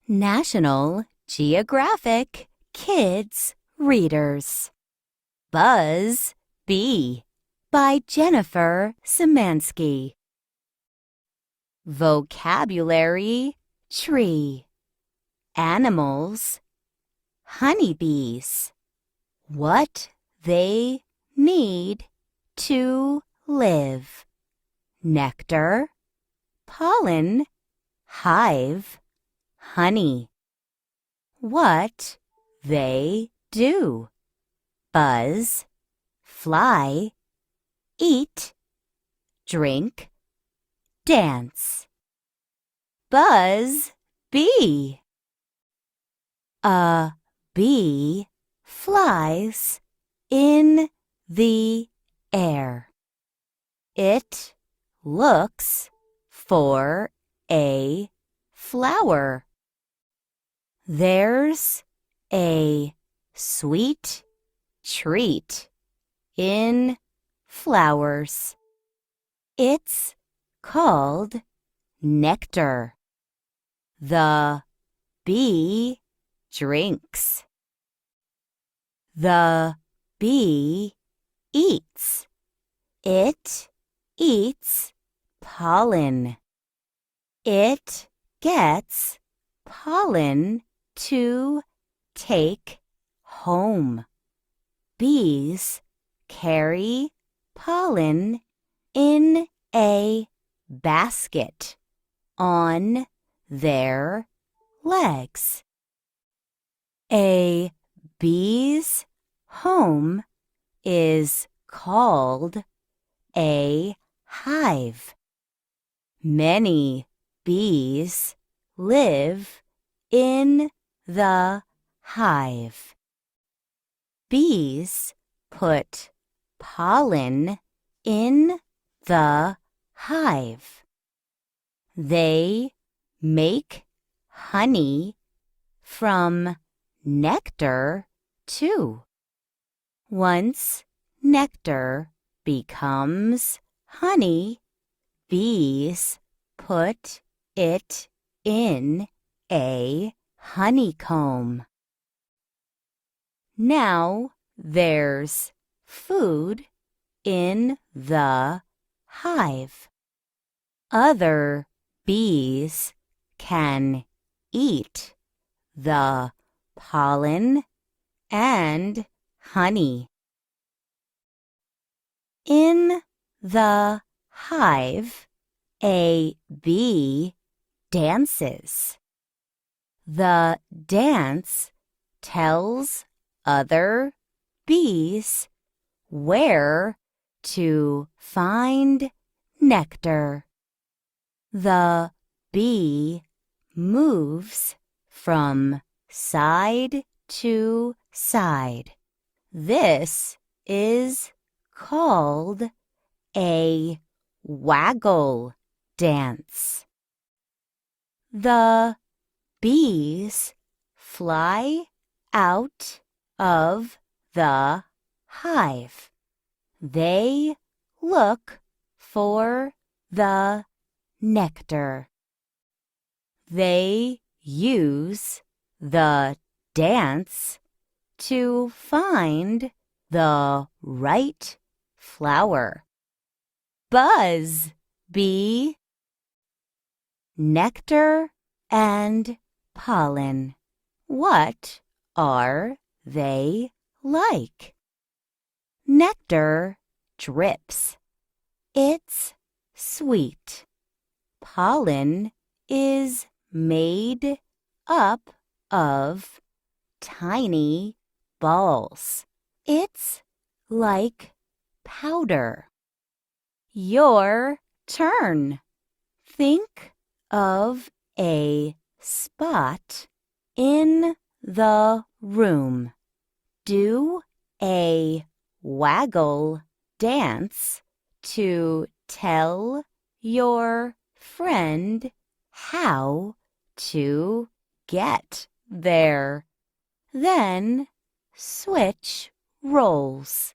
National Geographic Kids Readers. Buzz Bee by Jennifer Szymanski. Vocabulary Tree. Animals. Honeybees. What they need to live. Nectar. Pollen. Hive. Honey. What they do. Buzz. Fly. Eat. Drink. Dance. Buzz Bee. A bee flies in the air. It looks for a flower. There's a sweet treat in flowers. It's called nectar. The bee drinks. The bee eats. It eats pollen. It gets pollen to take home. Bees carry pollen in a basket on their legs. A bee's home is called a hive. Many bees live in the hive. Bees put pollen in the hive. They make honey from nectar too. Once nectar becomes honey, bees put it in a honeycomb. Now there's food in the hive. Other bees can eat the pollen and honey. In the hive, a bee dances. The dance tells other bees where to find nectar. The bee moves from side to side. This is called a waggle dance. The bees fly out of the hive. They look for the nectar. They use the dance to find the right flower. Buzz Bee. Nectar and pollen. What are they like? Nectar drips. It's sweet. Pollen is made up of tiny balls. It's like powder. Your turn. Think of a spot in the room. Do a waggle dance to tell your friend how to get there. Then switch roles.